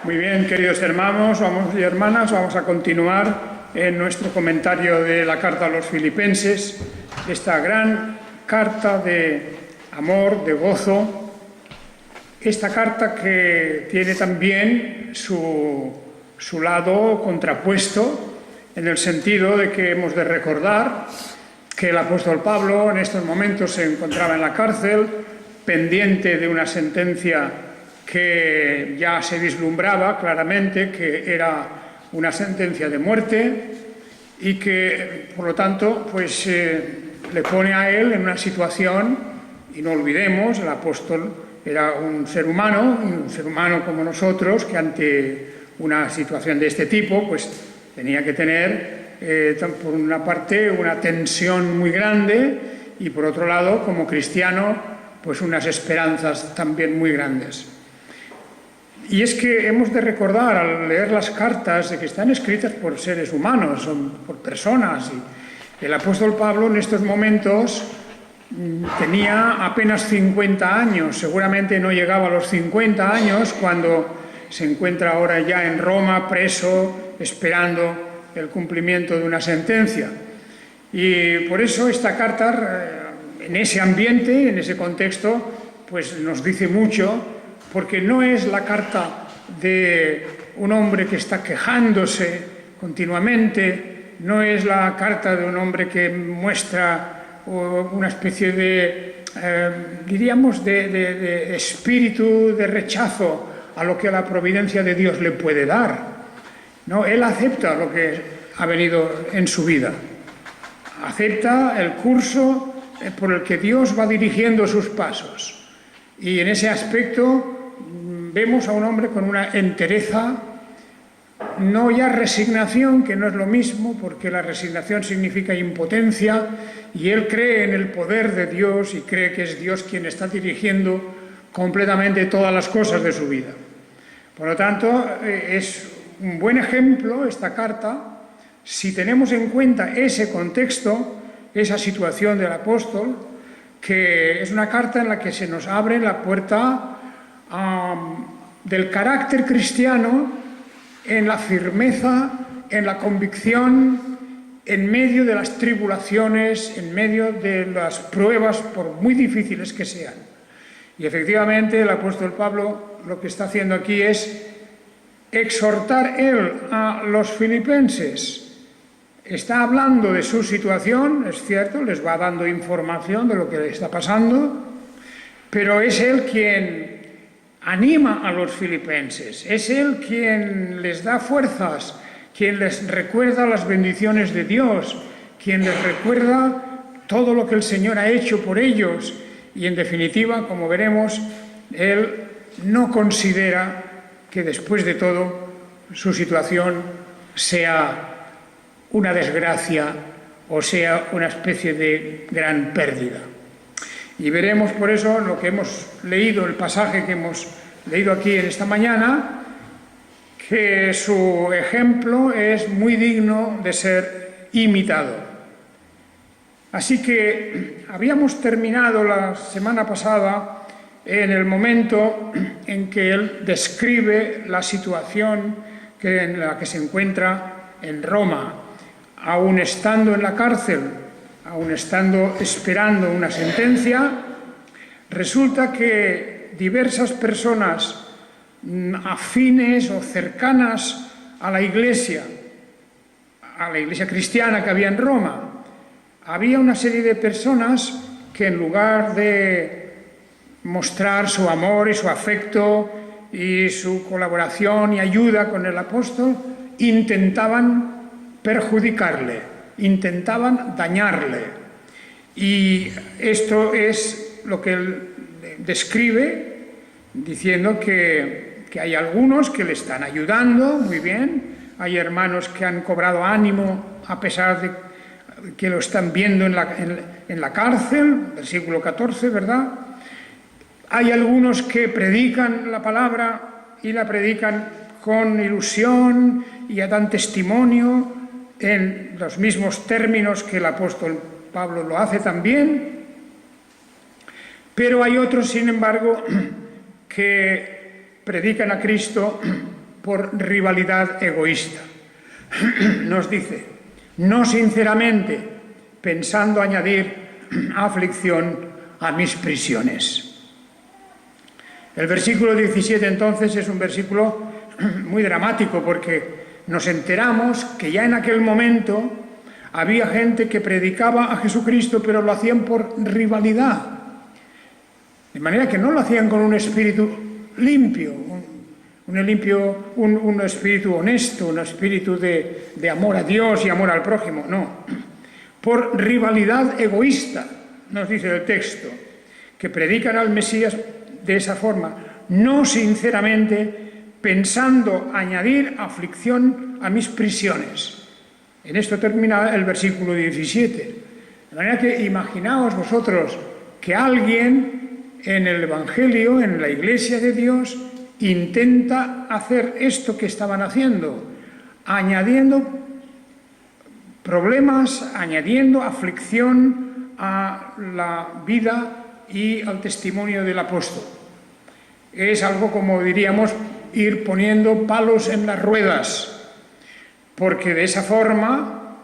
Muy bien, queridos hermanos y hermanas, vamos a continuar en nuestro comentario de la carta a los Filipenses, esta gran carta de amor, de gozo, esta carta que tiene también su lado contrapuesto, en el sentido de que hemos de recordar que el apóstol Pablo en estos momentos se encontraba en la cárcel, pendiente de una sentencia que ya se vislumbraba claramente que era una sentencia de muerte y que, por lo tanto, pues le pone a él en una situación, y no olvidemos, el apóstol era un ser humano como nosotros, que ante una situación de este tipo, pues tenía que tener, por una parte, una tensión muy grande y, por otro lado, como cristiano, pues unas esperanzas también muy grandes. Y es que hemos de recordar al leer las cartas de que están escritas por seres humanos, son por personas. Y el apóstol Pablo en estos momentos tenía apenas 50 años, seguramente no llegaba a los 50 años cuando se encuentra ahora ya en Roma, preso, esperando el cumplimiento de una sentencia. Y por eso esta carta, en ese ambiente, en ese contexto, pues nos dice mucho, porque no es la carta de un hombre que está quejándose continuamente, no es la carta de un hombre que muestra una especie de, diríamos, de espíritu de rechazo a lo que la providencia de Dios le puede dar. No, él acepta lo que ha venido en su vida, acepta el curso por el que Dios va dirigiendo sus pasos. Y en ese aspecto vemos a un hombre con una entereza, no ya resignación, que no es lo mismo, porque la resignación significa impotencia, y él cree en el poder de Dios y cree que es Dios quien está dirigiendo completamente todas las cosas de su vida. Por lo tanto, es un buen ejemplo esta carta, si tenemos en cuenta ese contexto, esa situación del apóstol, que es una carta en la que se nos abre la puerta del carácter cristiano, en la firmeza, en la convicción, en medio de las tribulaciones, en medio de las pruebas, por muy difíciles que sean. Y efectivamente el apóstol Pablo lo que está haciendo aquí es exhortar él a los filipenses. Está hablando de su situación, es cierto, les va dando información de lo que le está pasando, pero es él quien anima a los filipenses, es él quien les da fuerzas, quien les recuerda las bendiciones de Dios, quien les recuerda todo lo que el Señor ha hecho por ellos. Y en definitiva, como veremos, él no considera que después de todo su situación sea una desgracia o sea una especie de gran pérdida. Y veremos por eso lo que hemos leído, el pasaje que hemos leído aquí en esta mañana, que su ejemplo es muy digno de ser imitado. Así que habíamos terminado la semana pasada en el momento en que él describe la situación en la que se encuentra en Roma, aún estando en la cárcel, aún estando esperando una sentencia. Resulta que diversas personas afines o cercanas a la iglesia cristiana que había en Roma, había una serie de personas que en lugar de mostrar su amor y su afecto y su colaboración y ayuda con el apóstol, intentaban perjudicarle, intentaban dañarle. Y esto es lo que él describe, diciendo que hay algunos que le están ayudando, muy bien, hay hermanos que han cobrado ánimo a pesar de que lo están viendo en la cárcel, versículo 14, ¿verdad? Hay algunos que predican la palabra y la predican con ilusión y dan testimonio en los mismos términos que el apóstol Pablo lo hace también, pero hay otros, sin embargo, que predican a Cristo por rivalidad egoísta. Nos dice, no sinceramente, pensando añadir aflicción a mis prisiones. El versículo 17 entonces es un versículo muy dramático porque nos enteramos que ya en aquel momento había gente que predicaba a Jesucristo, pero lo hacían por rivalidad. De manera que no lo hacían con un espíritu limpio, un espíritu honesto, un espíritu de amor a Dios y amor al prójimo, no. Por rivalidad egoísta, nos dice el texto, que predican al Mesías de esa forma, no sinceramente pensando añadir aflicción a mis prisiones. En esto termina el versículo 17. De manera que imaginaos vosotros que alguien en el Evangelio, en la Iglesia de Dios, intenta hacer esto que estaban haciendo, añadiendo problemas, añadiendo aflicción a la vida y al testimonio del apóstol. Es algo, como diríamos, ir poniendo palos en las ruedas, porque de esa forma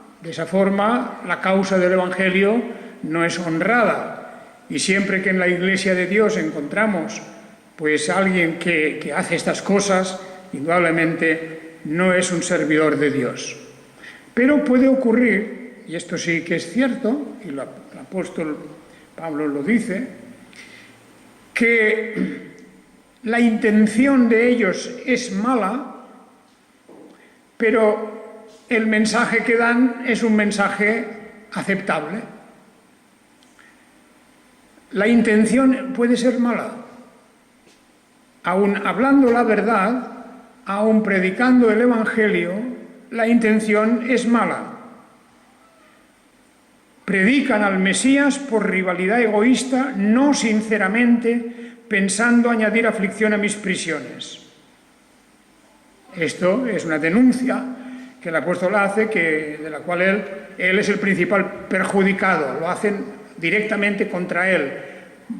la causa del Evangelio no es honrada. Y siempre que en la Iglesia de Dios encontramos pues alguien que hace estas cosas, indudablemente no es un servidor de Dios. Pero puede ocurrir, y esto sí que es cierto, y el apóstol Pablo lo dice, que la intención de ellos es mala, pero el mensaje que dan es un mensaje aceptable. La intención puede ser mala. Aun hablando la verdad, aun predicando el Evangelio, la intención es mala. Predican al Mesías por rivalidad egoísta, no sinceramente, pensando añadir aflicción a mis prisiones. Esto es una denuncia que el apóstol hace, de la cual él es el principal perjudicado, lo hacen directamente contra él.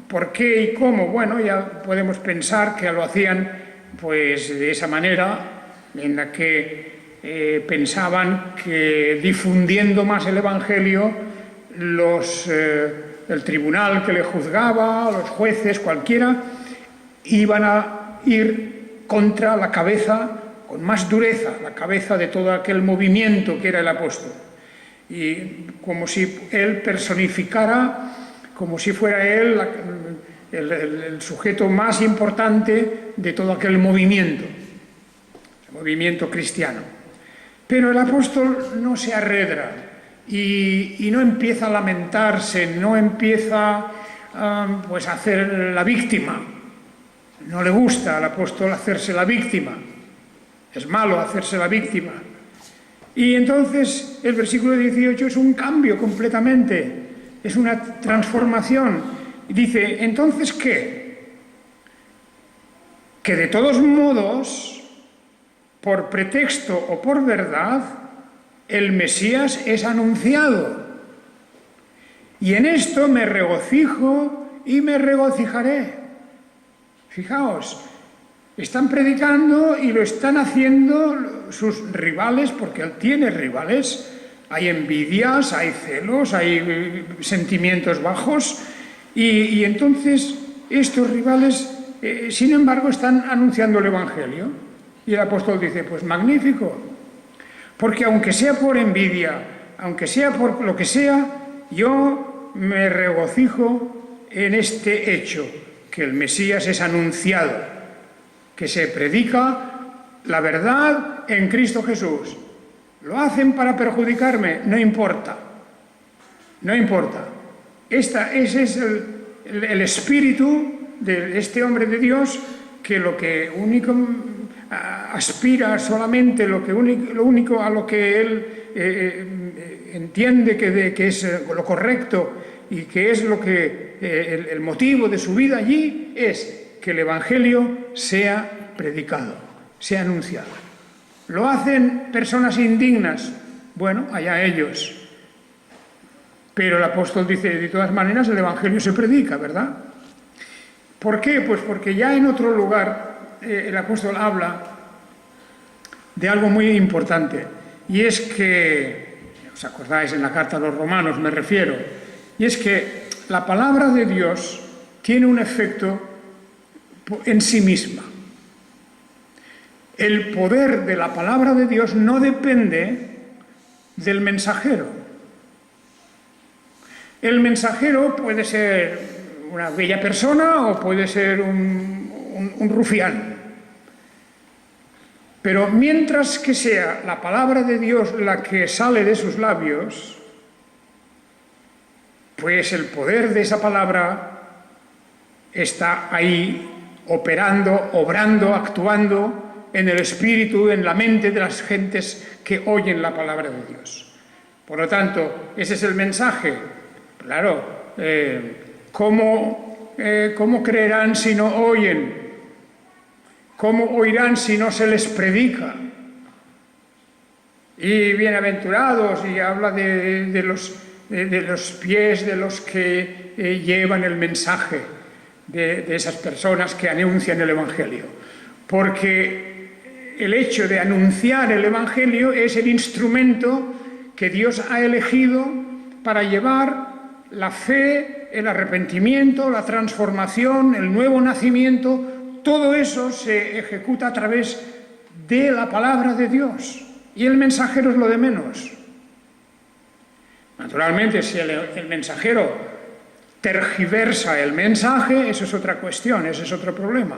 ¿Por qué y cómo? Bueno, ya podemos pensar que lo hacían pues de esa manera, en la que pensaban que difundiendo más el Evangelio, el tribunal que le juzgaba, los jueces, cualquiera, iban a ir contra la cabeza, con más dureza, la cabeza de todo aquel movimiento que era el apóstol. Y como si él personificara, como si fuera él el sujeto más importante de todo aquel movimiento, el movimiento cristiano. Pero el apóstol no se arredra y no empieza a lamentarse, no empieza pues a hacer la víctima. No le gusta al apóstol hacerse la víctima. Es malo hacerse la víctima. Y entonces el versículo 18 es un cambio completamente, es una transformación. Dice, ¿entonces qué? Que de todos modos, por pretexto o por verdad, el Mesías es anunciado. Y en esto me regocijo y me regocijaré. Fijaos, están predicando y lo están haciendo sus rivales, porque él tiene rivales. Hay envidias, hay celos, hay sentimientos bajos. Y entonces estos rivales, sin embargo, están anunciando el Evangelio. Y el apóstol dice, pues magnífico, porque aunque sea por envidia, aunque sea por lo que sea, yo me regocijo en este hecho, que el Mesías es anunciado, que se predica la verdad en Cristo Jesús. ¿Lo hacen para perjudicarme? No importa. No importa. Ese es el espíritu de este hombre de Dios, que lo que único aspira solamente, lo único a lo que él entiende que es lo correcto y que es lo que el motivo de su vida allí, es que el Evangelio sea predicado, sea anunciado. ¿Lo hacen personas indignas? Bueno, allá ellos. Pero el apóstol dice, de todas maneras, el Evangelio se predica, ¿verdad? ¿Por qué? Pues porque ya en otro lugar el apóstol habla de algo muy importante, y es que, os acordáis, en la carta a los romanos me refiero, y es que la palabra de Dios tiene un efecto en sí misma. El poder de la palabra de Dios no depende del mensajero. El mensajero puede ser una bella persona o puede ser un rufián. Pero mientras que sea la palabra de Dios la que sale de sus labios, pues el poder de esa palabra está ahí operando, obrando, actuando en el espíritu, en la mente de las gentes que oyen la palabra de Dios. Por lo tanto, ese es el mensaje. Claro, ¿cómo creerán si no oyen? ¿Cómo oirán si no se les predica? Y bienaventurados, y habla de los pies de los que llevan el mensaje, de esas personas que anuncian el Evangelio. Porque el hecho de anunciar el Evangelio es el instrumento que Dios ha elegido para llevar la fe, el arrepentimiento, la transformación, el nuevo nacimiento. Todo eso se ejecuta a través de la palabra de Dios. Y el mensajero es lo de menos. Naturalmente, si el mensajero tergiversa el mensaje, eso es otra cuestión, ese es otro problema.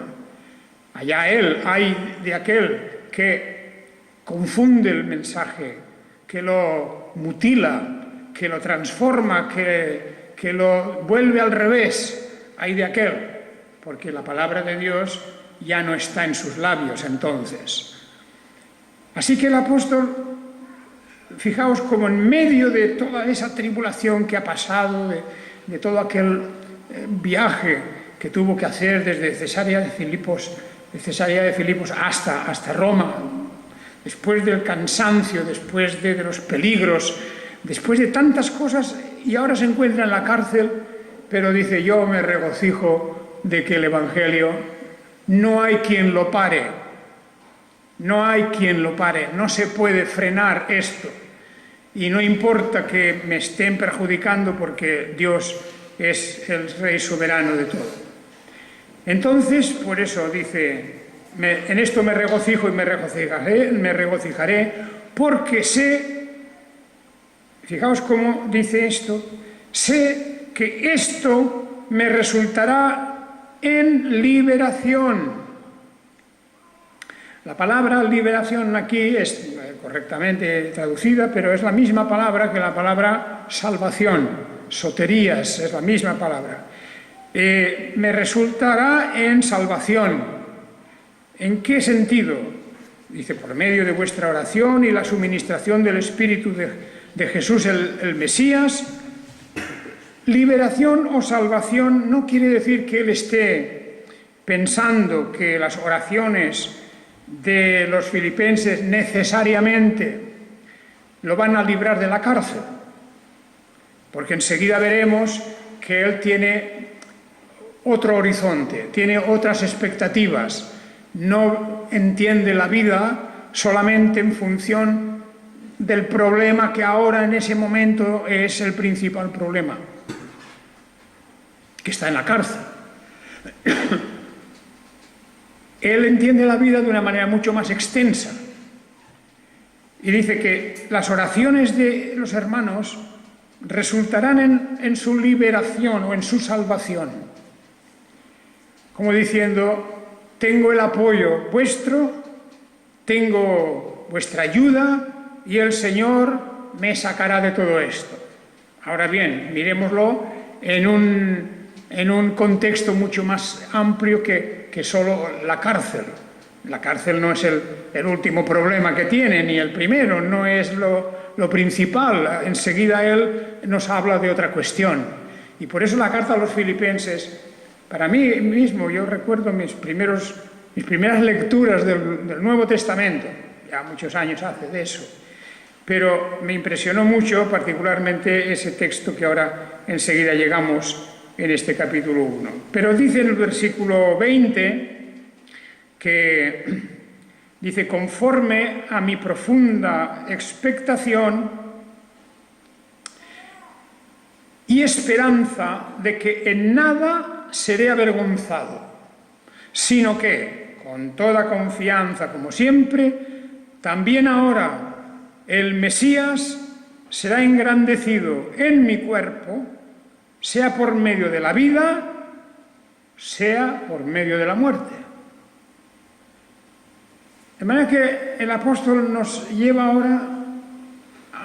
Allá él, hay de aquel que confunde el mensaje, que lo mutila, que lo transforma, que lo vuelve al revés. Hay de aquel, porque la palabra de Dios ya no está en sus labios entonces. Así que el apóstol, fijaos como en medio de toda esa tribulación que ha pasado, de todo aquel viaje que tuvo que hacer desde Cesarea de Filipos hasta Roma, después del cansancio, después de los peligros, después de tantas cosas, y ahora se encuentra en la cárcel, pero dice: yo me regocijo de que el Evangelio no hay quien lo pare, no hay quien lo pare, no se puede frenar esto, y no importa que me estén perjudicando porque Dios es el Rey soberano de todo. Entonces, por eso dice: en esto me regocijo y me regocijaré, porque sé, fijaos cómo dice esto, sé que esto me resultará en liberación. La palabra liberación aquí es correctamente traducida, pero es la misma palabra que la palabra salvación, soterías, es la misma palabra. Me resultará en salvación. ¿En qué sentido? Dice: por medio de vuestra oración y la suministración del Espíritu de Jesús el Mesías. Liberación o salvación no quiere decir que él esté pensando que las oraciones de los filipenses necesariamente lo van a librar de la cárcel, porque enseguida veremos que él tiene otro horizonte, tiene otras expectativas, no entiende la vida solamente en función del problema que ahora en ese momento es el principal problema, que está en la cárcel. Él entiende la vida de una manera mucho más extensa y dice que las oraciones de los hermanos resultarán en su liberación o en su salvación, como diciendo: tengo el apoyo vuestro, tengo vuestra ayuda y el Señor me sacará de todo esto. Ahora bien, miremoslo en un contexto mucho más amplio que solo la cárcel. La cárcel no es el último problema que tiene, ni el primero, no es lo principal. Enseguida él nos habla de otra cuestión. Y por eso la carta a los filipenses, para mí mismo, yo recuerdo mis primeras lecturas del Nuevo Testamento, ya muchos años hace de eso, pero me impresionó mucho particularmente ese texto que ahora enseguida llegamos en este capítulo 1. Pero dice en el versículo 20 que Dice, conforme a mi profunda expectación y esperanza de que en nada seré avergonzado, sino que, con toda confianza como siempre, también ahora el Mesías será engrandecido en mi cuerpo, sea por medio de la vida, sea por medio de la muerte. De manera que el apóstol nos lleva ahora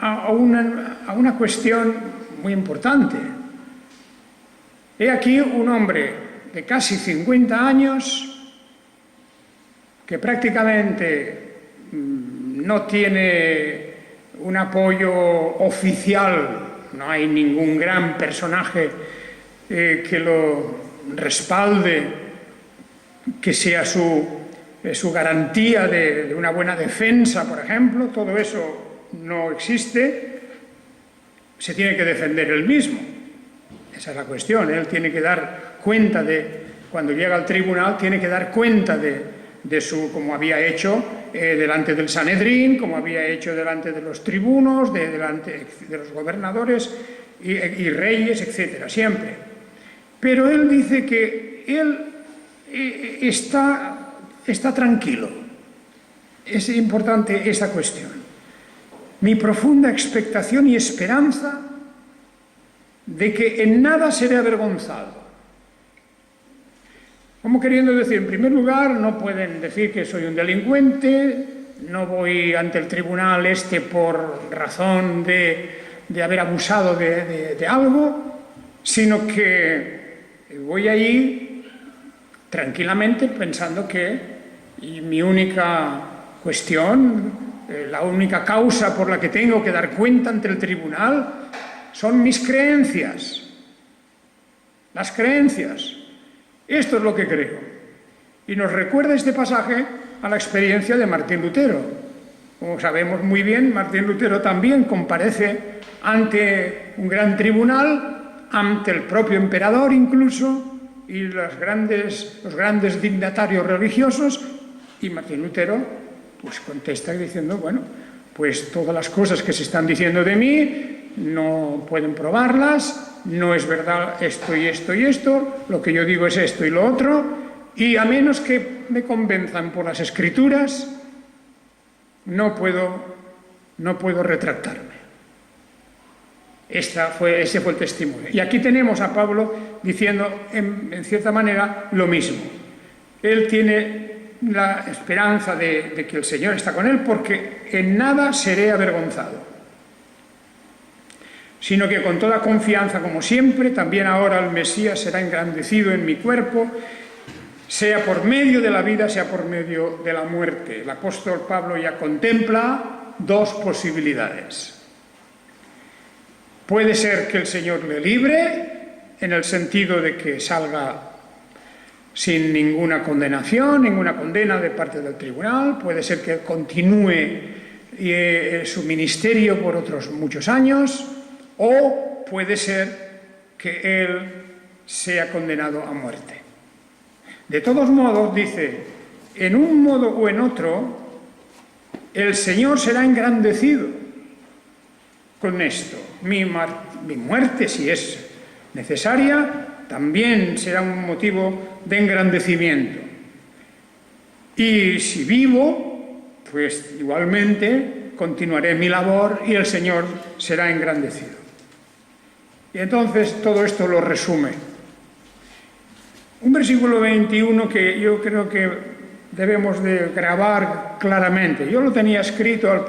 a una cuestión muy importante. He aquí un hombre de casi 50 años que prácticamente no tiene un apoyo oficial, no hay ningún gran personaje que lo respalde, que sea su garantía de una buena defensa, por ejemplo. Todo eso no existe. Se tiene que defender él mismo. Esa es la cuestión. Él tiene que dar cuenta cuando llega al tribunal, tiene que dar cuenta de como había hecho delante del Sanedrín, como había hecho delante de los tribunos, delante de los gobernadores y reyes, etcétera, siempre. Pero él dice que él está tranquilo. Es importante esta cuestión. Mi profunda expectación y esperanza de que en nada seré avergonzado. Como queriendo decir, en primer lugar, no pueden decir que soy un delincuente, no voy ante el tribunal por razón de haber abusado de algo, sino que voy allí tranquilamente pensando que mi única cuestión, la única causa por la que tengo que dar cuenta ante el tribunal son mis creencias. Las creencias. Esto es lo que creo. Y nos recuerda este pasaje a la experiencia de Martín Lutero. Como sabemos muy bien, Martín Lutero también comparece ante un gran tribunal, ante el propio emperador incluso, y los grandes dignatarios religiosos, y Martín Lutero pues contesta diciendo, bueno, pues todas las cosas que se están diciendo de mí no pueden probarlas, no es verdad esto y esto y esto, lo que yo digo es esto y lo otro, y a menos que me convenzan por las Escrituras, no puedo retractarme. Ese fue el testimonio. Y aquí tenemos a Pablo diciendo, en cierta manera, lo mismo. Él tiene la esperanza de que el Señor está con él, porque en nada seré avergonzado, sino que con toda confianza, como siempre, también ahora el Mesías será engrandecido en mi cuerpo, sea por medio de la vida, sea por medio de la muerte. El apóstol Pablo ya contempla dos posibilidades. Puede ser que el Señor le libre, en el sentido de que salga sin ninguna condenación, ninguna condena de parte del tribunal. Puede ser que continúe su ministerio por otros muchos años, o puede ser que él sea condenado a muerte. De todos modos, dice, en un modo o en otro, el Señor será engrandecido con esto. Mi muerte, si es necesaria, también será un motivo de engrandecimiento. Y si vivo, pues igualmente continuaré mi labor y el Señor será engrandecido. Y entonces todo esto lo resume. Un versículo 21 que yo creo que debemos de grabar claramente. Yo lo tenía escrito,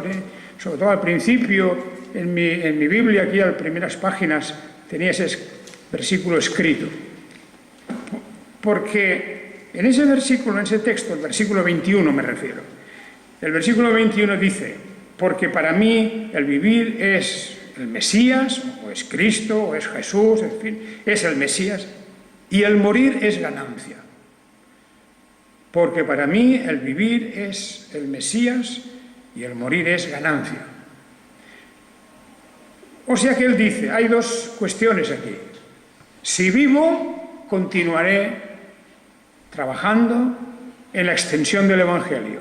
sobre todo al principio, en mi Biblia, aquí a las primeras páginas, tenía ese versículo escrito. Porque en ese versículo, en ese texto, el versículo 21 me refiero, el versículo 21 dice, porque para mí el vivir es el Mesías, o es Cristo, o es Jesús, en fin, es el Mesías, y el morir es ganancia. Porque para mí el vivir es el Mesías y el morir es ganancia. O sea que él dice, hay dos cuestiones aquí. Si vivo, continuaré trabajando en la extensión del Evangelio.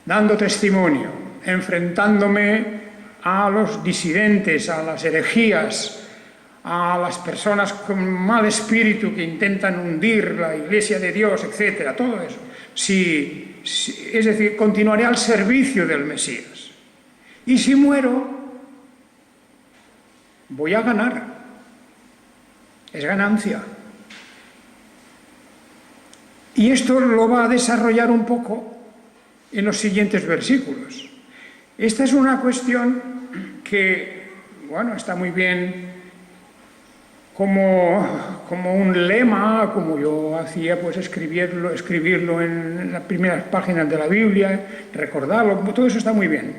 dando testimonio, enfrentándome a los disidentes, a las herejías, a las personas con mal espíritu que intentan hundir la Iglesia de Dios, etcétera, todo eso. Es decir, continuaré al servicio del Mesías. Y si muero, voy a ganar. Es ganancia. Y esto lo va a desarrollar un poco en los siguientes versículos. Esta es una cuestión que, bueno, está muy bien como un lema, como yo hacía, pues escribirlo en las primeras páginas de la Biblia, recordarlo, todo eso está muy bien.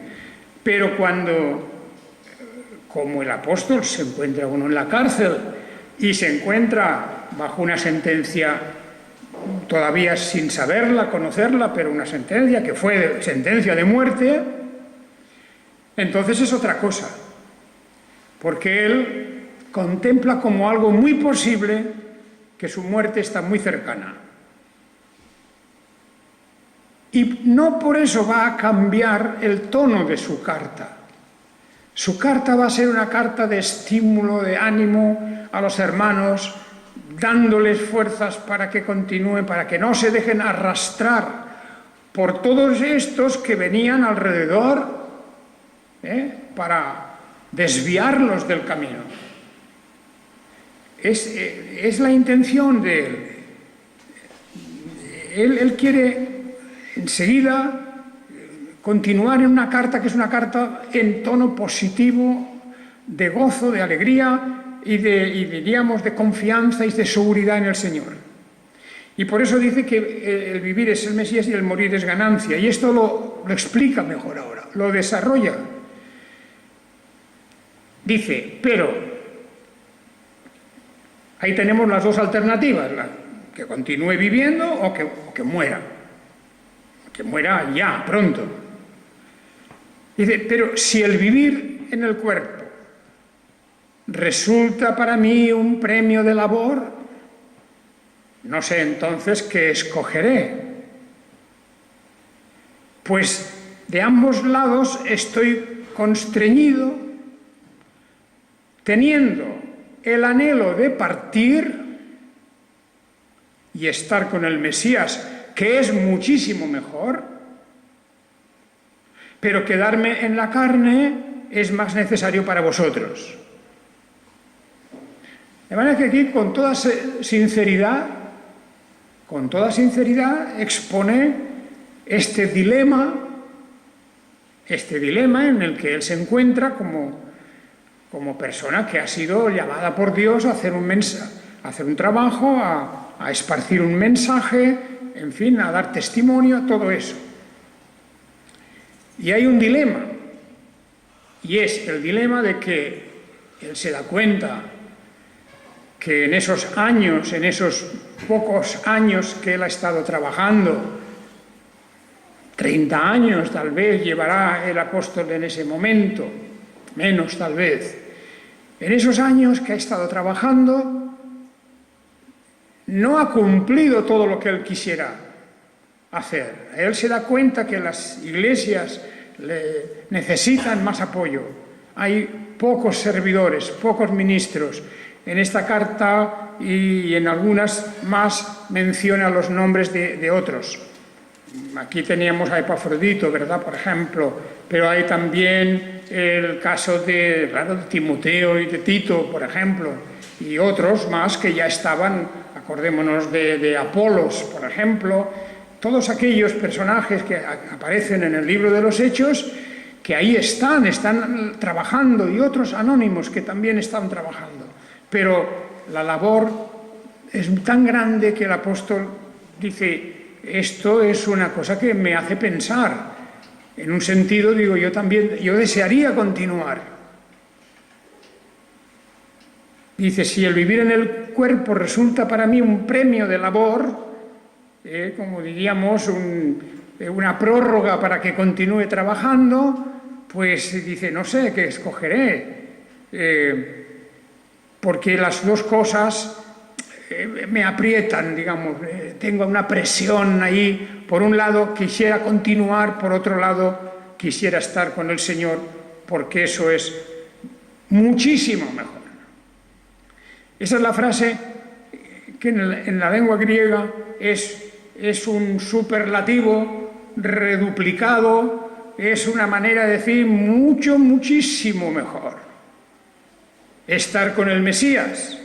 Pero cuando, como el apóstol, se encuentra uno en la cárcel y se encuentra bajo una sentencia, todavía sin saberla, conocerla, pero una sentencia que fue sentencia de muerte, entonces es otra cosa, porque él contempla como algo muy posible que su muerte está muy cercana. Y no por eso va a cambiar el tono de su carta. Su carta va a ser una carta de estímulo, de ánimo a los hermanos, dándoles fuerzas para que continúen, para que no se dejen arrastrar por todos estos que venían alrededor, para desviarlos del camino. Es la intención de él. Él quiere enseguida continuar en una carta que es una carta en tono positivo, de gozo, de alegría y diríamos de confianza y de seguridad en el Señor. Y por eso dice que el vivir es el Mesías y el morir es ganancia. Y esto lo explica mejor ahora, lo desarrolla. Dice, pero ahí tenemos las dos alternativas, que continúe viviendo o que muera. Que muera ya, pronto. Dice, pero si el vivir en el cuerpo resulta para mí un premio de labor, no sé entonces qué escogeré. Pues de ambos lados estoy constreñido, teniendo el anhelo de partir y estar con el Mesías, que es muchísimo mejor, pero quedarme en la carne es más necesario para vosotros. De manera que aquí, con toda sinceridad, expone este dilema en el que él se encuentra como persona que ha sido llamada por Dios a hacer un trabajo, a esparcir un mensaje, en fin, a dar testimonio, todo eso. Y hay un dilema, y es el dilema de que él se da cuenta que en esos años, en esos pocos años que él ha estado trabajando, 30 años tal vez llevará el apóstol en ese momento, menos tal vez. En esos años que ha estado trabajando, no ha cumplido todo lo que él quisiera hacer. Él se da cuenta que las iglesias necesitan más apoyo. Hay pocos servidores, pocos ministros. En esta carta y en algunas más menciona los nombres de otros. Aquí teníamos a Epafrodito, ¿verdad?, por ejemplo, pero hay también el caso de Timoteo y de Tito, por ejemplo, y otros más que ya estaban, acordémonos de Apolos, por ejemplo, todos aquellos personajes que aparecen en el libro de los Hechos, que ahí están trabajando, y otros anónimos que también están trabajando. Pero la labor es tan grande que el apóstol dice, esto es una cosa que me hace pensar. En un sentido, digo, yo desearía continuar. Dice, si el vivir en el cuerpo resulta para mí un premio de labor, como diríamos, una prórroga para que continúe trabajando, pues dice, no sé qué escogeré, porque las dos cosas me aprietan, digamos, tengo una presión ahí por un lado quisiera continuar, por otro lado quisiera estar con el Señor, porque eso es muchísimo mejor. Esa es la frase que en la lengua griega es un superlativo reduplicado, es una manera de decir mucho, muchísimo mejor. Estar con el Mesías.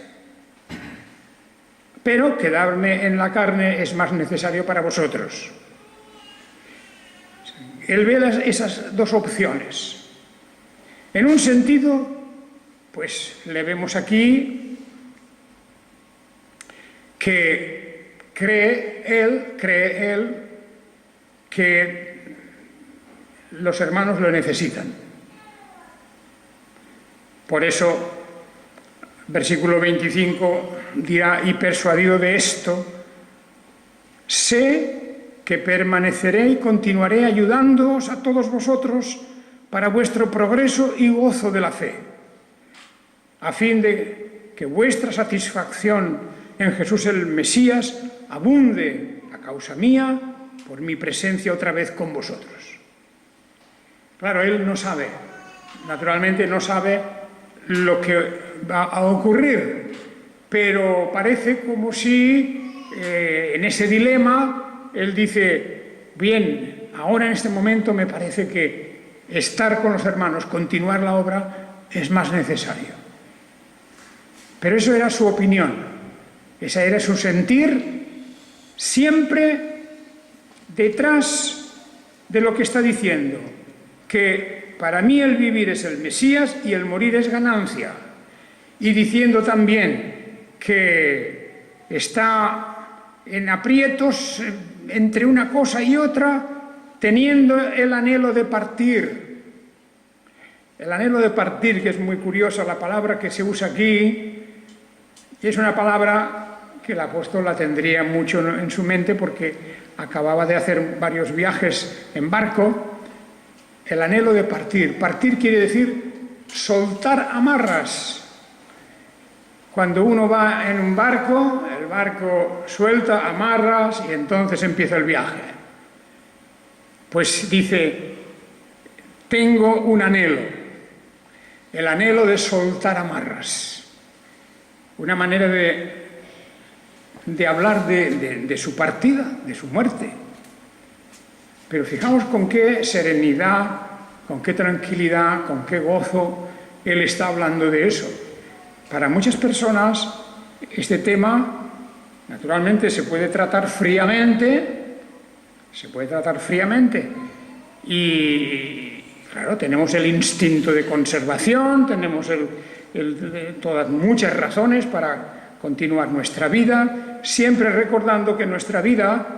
Pero quedarme en la carne es más necesario para vosotros. Él ve esas dos opciones. En un sentido, pues le vemos aquí que cree él que los hermanos lo necesitan. Por eso, versículo 25 dirá: y persuadido de esto, sé que permaneceré y continuaré ayudándoos a todos vosotros para vuestro progreso y gozo de la fe, a fin de que vuestra satisfacción en Jesús el Mesías abunde a causa mía por mi presencia otra vez con vosotros. Claro, él no sabe, naturalmente no sabe lo que va a ocurrir, pero parece como si en ese dilema él dice: bien, ahora en este momento me parece que estar con los hermanos, continuar la obra, es más necesario. Pero eso era su opinión, ese era su sentir, siempre detrás de lo que está diciendo, que para mí el vivir es el Mesías y el morir es ganancia, y diciendo también que está en aprietos entre una cosa y otra, teniendo el anhelo de partir. El anhelo de partir, que es muy curiosa la palabra que se usa aquí, y es una palabra que el apóstol la tendría mucho en su mente porque acababa de hacer varios viajes en barco. El anhelo de partir. Partir quiere decir soltar amarras. Cuando uno va en un barco, el barco suelta amarras y entonces empieza el viaje. Pues dice: tengo un anhelo, el anhelo de soltar amarras. Una manera de hablar de su partida, de su muerte. Pero fijaos con qué serenidad, con qué tranquilidad, con qué gozo él está hablando de eso. Para muchas personas este tema, naturalmente, se puede tratar fríamente, y claro, tenemos el instinto de conservación, tenemos todas muchas razones para continuar nuestra vida, siempre recordando que nuestra vida,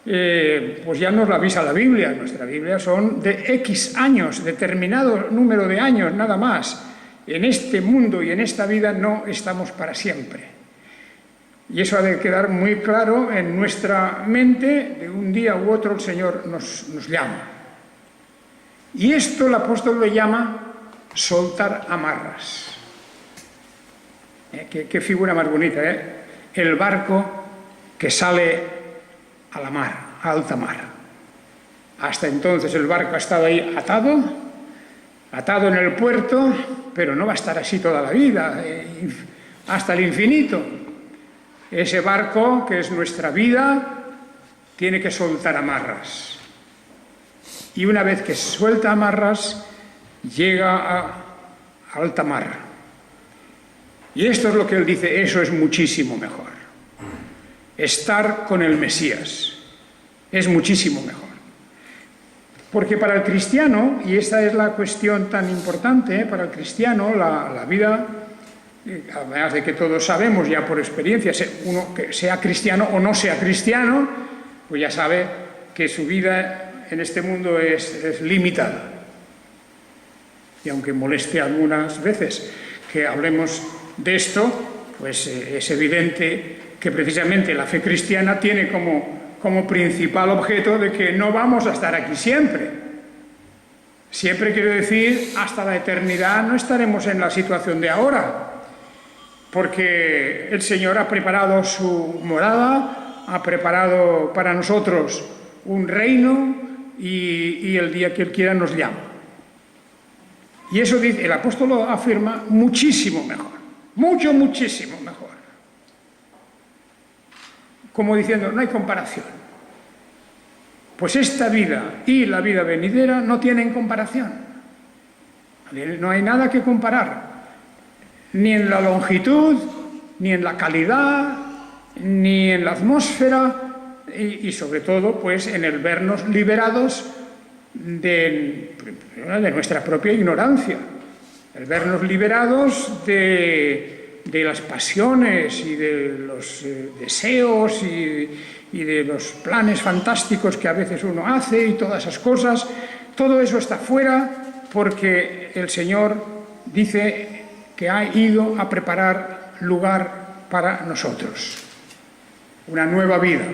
pues ya nos la avisa la Biblia. Nuestra Biblia son de X años, determinado número de años, nada más. En este mundo y en esta vida no estamos para siempre. Y eso ha de quedar muy claro en nuestra mente. De un día u otro el Señor nos llama. Y esto el apóstol lo llama soltar amarras. Qué figura más bonita, ¿eh? El barco que sale a la mar, a alta mar. Hasta entonces el barco ha estado ahí atado en el puerto, pero no va a estar así toda la vida, hasta el infinito. Ese barco, que es nuestra vida, tiene que soltar amarras. Y una vez que suelta amarras, llega a alta mar. Y esto es lo que él dice: eso es muchísimo mejor. Estar con el Mesías es muchísimo mejor. Porque para el cristiano, y esta es la cuestión tan importante, para el cristiano la vida, además de que todos sabemos ya por experiencia, uno que sea cristiano o no sea cristiano, pues ya sabe que su vida en este mundo es limitada. Y aunque moleste algunas veces que hablemos de esto, pues es evidente que precisamente la fe cristiana tiene como principal objeto de que no vamos a estar aquí siempre. Siempre quiero decir, hasta la eternidad no estaremos en la situación de ahora, porque el Señor ha preparado su morada, ha preparado para nosotros un reino y el día que Él quiera nos llama. Y eso dice, el apóstol lo afirma muchísimo mejor, muchísimo mejor. Como diciendo, no hay comparación. Pues esta vida y la vida venidera no tienen comparación. No hay nada que comparar, ni en la longitud, ni en la calidad, ni en la atmósfera, y sobre todo pues en el vernos liberados de nuestra propia ignorancia, el vernos liberados de las pasiones y de los deseos y de los planes fantásticos que a veces uno hace y todas esas cosas. Todo eso está fuera porque el Señor dice que ha ido a preparar lugar para nosotros, una nueva vida,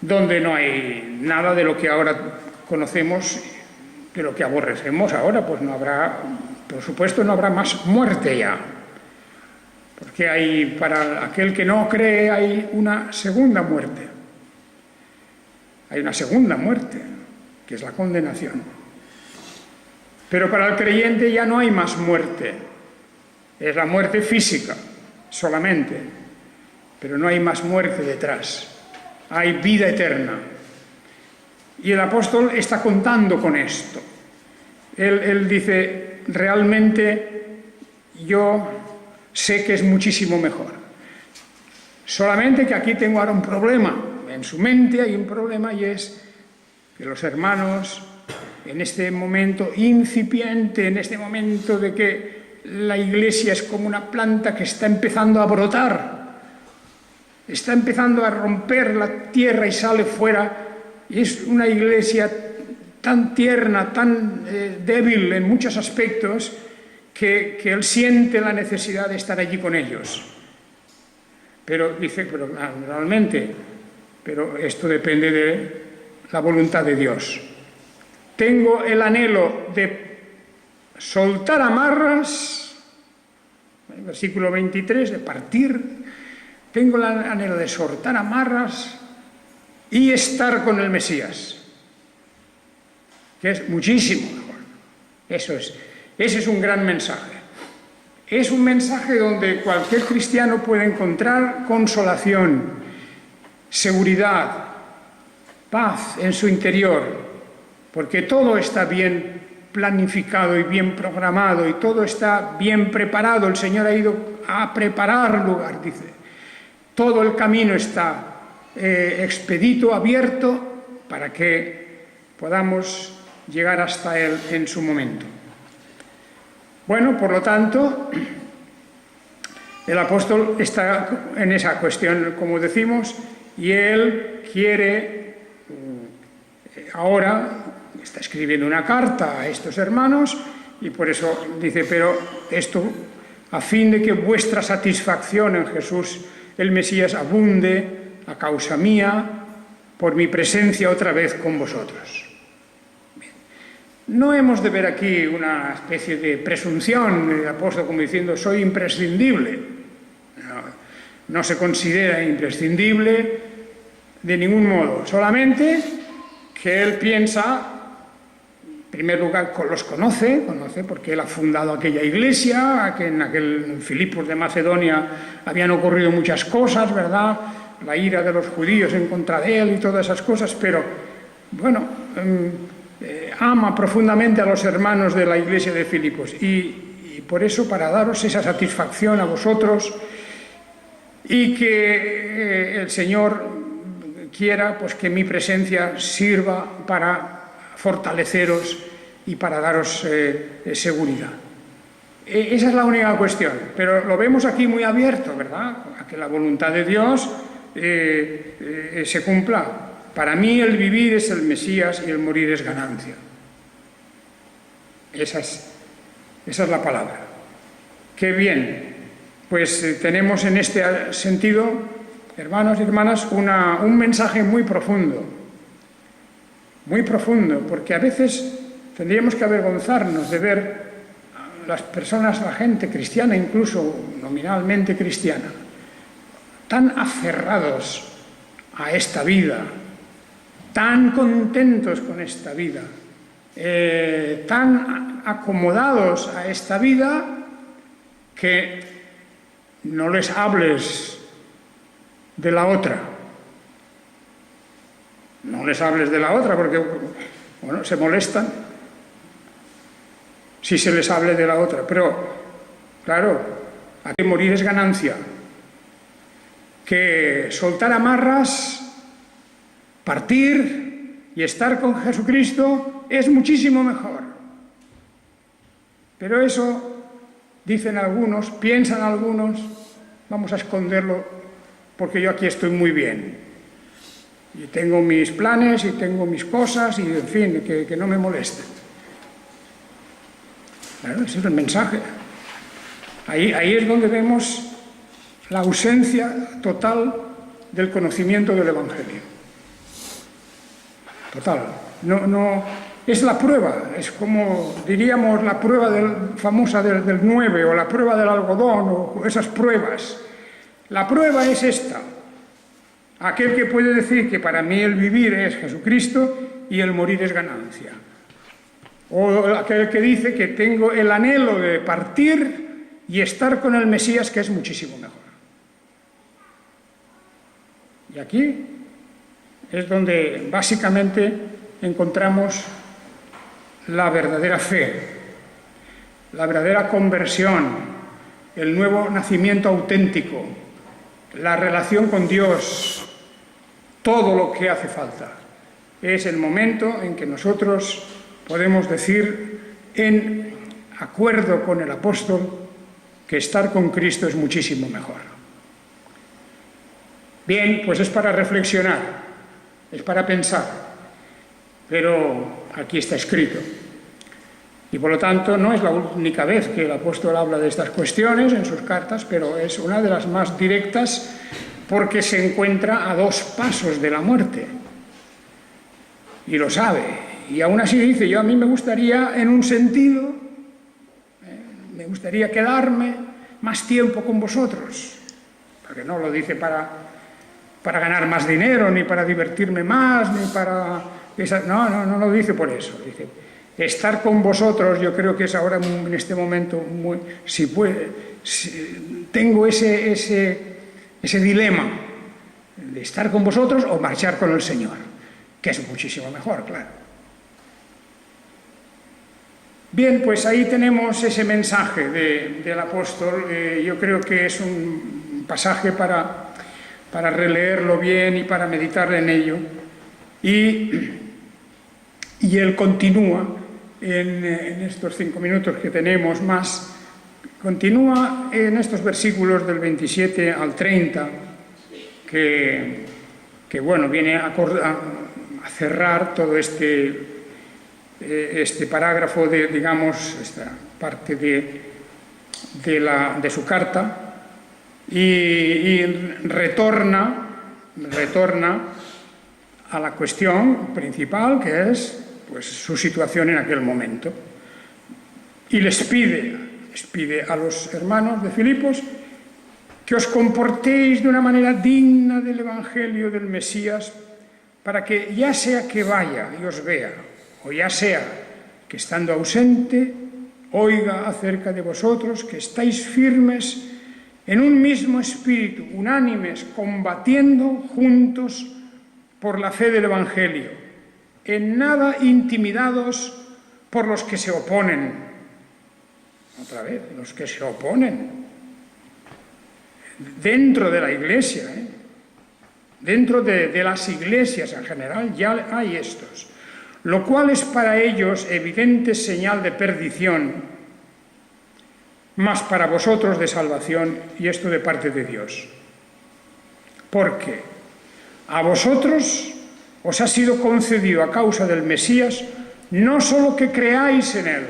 donde no hay nada de lo que ahora conocemos, de lo que aborrecemos ahora, pues no habrá, por supuesto, no habrá más muerte ya. Porque hay, para aquel que no cree, hay una segunda muerte. Hay una segunda muerte, que es la condenación. Pero para el creyente ya no hay más muerte. Es la muerte física, solamente. Pero no hay más muerte detrás. Hay vida eterna. Y el apóstol está contando con esto. Él dice, realmente yo sé que es muchísimo mejor. Solamente que aquí tengo ahora un problema. En su mente hay un problema y es que los hermanos, en este momento incipiente, en este momento de que la Iglesia es como una planta que está empezando a brotar, está empezando a romper la tierra y sale fuera, y es una Iglesia tan tierna, tan débil en muchos aspectos, que él siente la necesidad de estar allí con ellos. Pero dice, pero naturalmente, pero esto depende de la voluntad de Dios. Tengo el anhelo de soltar amarras, versículo 23, de partir. Tengo el anhelo de soltar amarras y estar con el Mesías, que es muchísimo mejor. Ese es un gran mensaje. Es un mensaje donde cualquier cristiano puede encontrar consolación, seguridad, paz en su interior, porque todo está bien planificado y bien programado y todo está bien preparado. El Señor ha ido a preparar lugar, dice. Todo el camino está expedito, abierto, para que podamos llegar hasta Él en su momento. Bueno, por lo tanto, el apóstol está en esa cuestión, como decimos, y él quiere, ahora está escribiendo una carta a estos hermanos, y por eso dice, pero esto a fin de que vuestra satisfacción en Jesús, el Mesías, abunde a causa mía, por mi presencia otra vez con vosotros. No hemos de ver aquí una especie de presunción del apóstol como diciendo soy imprescindible. No se considera imprescindible de ningún modo, solamente que él piensa, en primer lugar los conoce porque él ha fundado aquella iglesia, que en Filipos de Macedonia habían ocurrido muchas cosas, ¿verdad? La ira de los judíos en contra de él y todas esas cosas, pero bueno, ama profundamente a los hermanos de la iglesia de Filipos y por eso, para daros esa satisfacción a vosotros y que el Señor quiera pues que mi presencia sirva para fortaleceros y para daros seguridad. Esa es la única cuestión, pero lo vemos aquí muy abierto, ¿verdad? A que la voluntad de Dios se cumpla. Para mí el vivir es el Mesías y el morir es ganancia. Esa es la palabra. Qué bien. Pues tenemos en este sentido, hermanos y hermanas, un mensaje muy profundo, porque a veces tendríamos que avergonzarnos de ver a las personas, la gente cristiana, incluso nominalmente cristiana, tan aferrados a esta vida, tan contentos con esta vida, tan acomodados a esta vida, que no les hables de la otra. No les hables de la otra porque, bueno, se molestan si se les hable de la otra. Pero, claro, aquí morir es ganancia. Que soltar amarras, partir y estar con Jesucristo es muchísimo mejor. Pero eso, dicen algunos, piensan algunos, vamos a esconderlo porque yo aquí estoy muy bien. Y tengo mis planes y tengo mis cosas y, en fin, que no me molesten. Claro, ese es el mensaje. Ahí es donde vemos la ausencia total del conocimiento del Evangelio. Total. No, es la prueba, es como diríamos la prueba famosa del 9 o la prueba del algodón o esas pruebas. La prueba es esta. Aquel que puede decir que para mí el vivir es Jesucristo y el morir es ganancia. O aquel que dice que tengo el anhelo de partir y estar con el Mesías, que es muchísimo mejor. Y aquí es donde básicamente encontramos la verdadera fe, la verdadera conversión, el nuevo nacimiento auténtico, la relación con Dios, todo lo que hace falta. Es el momento en que nosotros podemos decir, en acuerdo con el apóstol, que estar con Cristo es muchísimo mejor. Bien, pues es para reflexionar, es para pensar, pero aquí está escrito. Y por lo tanto no es la única vez que el apóstol habla de estas cuestiones en sus cartas, pero es una de las más directas porque se encuentra a 2 pasos de la muerte. Y lo sabe. Y aún así dice, a mí me gustaría, en un sentido, me gustaría quedarme más tiempo con vosotros. Porque no lo dice para ganar más dinero, ni para divertirme más, ni para... No lo dice por eso. Dice, estar con vosotros, yo creo que es ahora, en este momento, tengo ese dilema de estar con vosotros o marchar con el Señor, que es muchísimo mejor, claro. Bien, pues ahí tenemos ese mensaje del apóstol. Yo creo que es un pasaje para releerlo bien y para meditar en ello. Y él continúa en estos 5 minutos que tenemos más, continúa en estos versículos del 27 al 30, que bueno, viene a cerrar todo este parágrafo, digamos, esta parte de su carta, y retorna a la cuestión principal, que es pues su situación en aquel momento. Y les pide a los hermanos de Filipos que os comportéis de una manera digna del Evangelio del Mesías, para que ya sea que vaya y os vea, o ya sea que estando ausente oiga acerca de vosotros, que estáis firmes en un mismo espíritu, unánimes, combatiendo juntos por la fe del Evangelio, en nada intimidados por los que se oponen. Otra vez, los que se oponen. Dentro de la Iglesia, dentro de las iglesias en general, ya hay estos. Lo cual es para ellos evidente señal de perdición, mas para vosotros de salvación, y esto de parte de Dios. Porque a vosotros os ha sido concedido a causa del Mesías no solo que creáis en Él,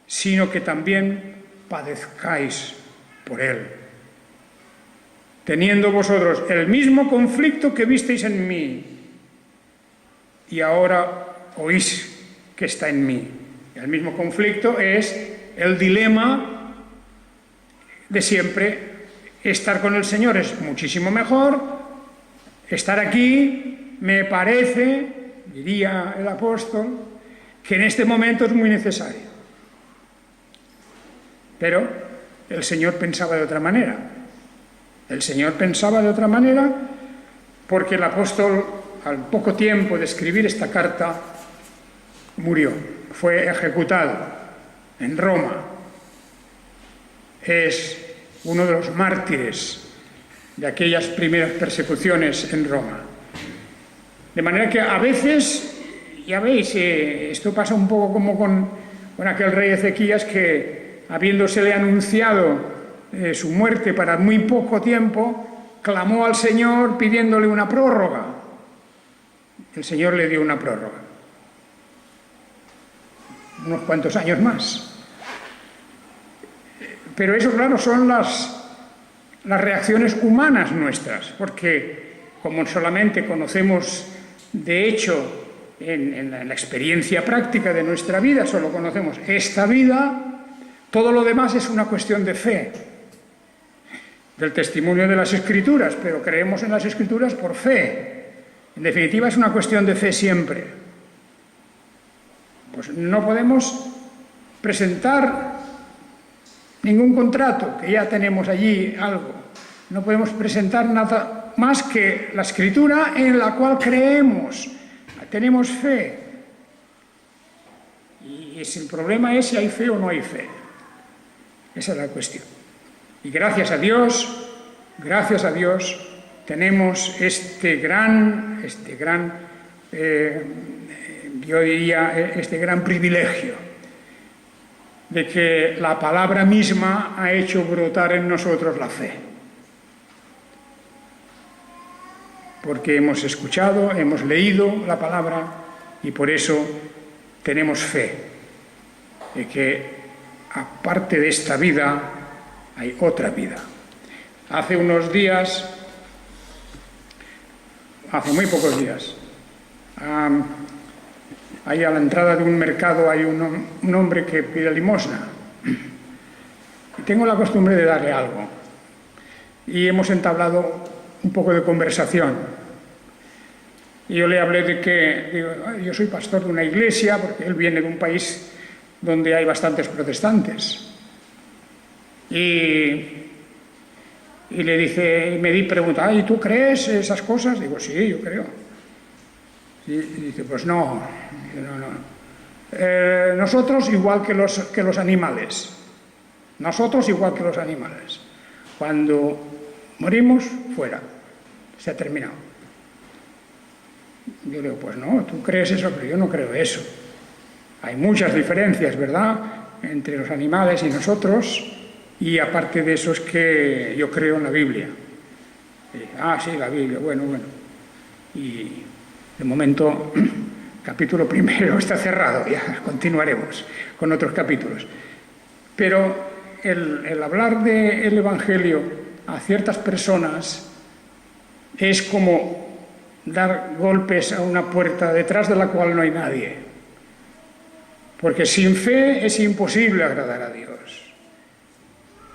sino que también padezcáis por Él, teniendo vosotros el mismo conflicto que visteis en mí y ahora oís que está en mí. El mismo conflicto es el dilema de siempre. Estar con el Señor es muchísimo mejor, estar aquí me parece, diría el apóstol, que en este momento es muy necesario. Pero el Señor pensaba de otra manera. El Señor pensaba de otra manera porque el apóstol, al poco tiempo de escribir esta carta, murió, fue ejecutado en Roma. Es uno de los mártires de aquellas primeras persecuciones en Roma. De manera que a veces, ya veis, esto pasa un poco como con aquel rey Ezequías que, habiéndosele anunciado su muerte para muy poco tiempo, clamó al Señor pidiéndole una prórroga. El Señor le dio una prórroga. Unos cuantos años más. Pero eso, claro, son las reacciones humanas nuestras, porque como solamente conocemos, de hecho, en la experiencia práctica de nuestra vida, solo conocemos esta vida, todo lo demás es una cuestión de fe, del testimonio de las Escrituras, pero creemos en las Escrituras por fe. En definitiva, es una cuestión de fe siempre. Pues no podemos presentar ningún contrato, que ya tenemos allí algo. No podemos presentar nada más que la Escritura en la cual creemos, tenemos fe. Y el problema es si hay fe o no hay fe. Esa es la cuestión. Y gracias a Dios, tenemos este gran privilegio de que la palabra misma ha hecho brotar en nosotros la fe. Porque hemos escuchado, hemos leído la palabra y por eso tenemos fe de que aparte de esta vida hay otra vida. Hace unos días, hace muy pocos días, ahí a la entrada de un mercado hay un hombre que pide limosna. Y tengo la costumbre de darle algo. Y hemos entablado un poco de conversación. Y yo le hablé de que, digo, yo soy pastor de una iglesia, porque él viene de un país donde hay bastantes protestantes. Y le dice, me pregunta, ¿y tú crees esas cosas? Digo, sí, yo creo. Y dice, pues no. Nosotros igual que los animales. Nosotros igual que los animales. Cuando morimos, fuera. Se ha terminado. Yo digo, pues no, tú crees eso, pero yo no creo eso. Hay muchas diferencias, ¿verdad?, entre los animales y nosotros. Y aparte de eso es que yo creo en la Biblia. Sí, la Biblia, bueno. Y de momento, capítulo primero está cerrado, ya continuaremos con otros capítulos. Pero el hablar del Evangelio a ciertas personas es como dar golpes a una puerta detrás de la cual no hay nadie. Porque sin fe es imposible agradar a Dios.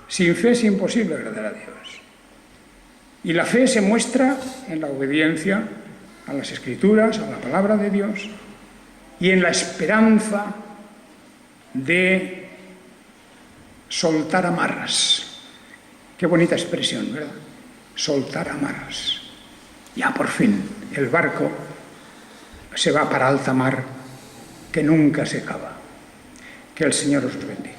Sin fe es imposible agradar a Dios. Y la fe se muestra en la obediencia a las Escrituras, a la palabra de Dios, y en la esperanza de soltar amarras. Qué bonita expresión, ¿verdad? Soltar amarras. Ya por fin el barco se va para alta mar, que nunca se acaba. Que el Señor os bendiga.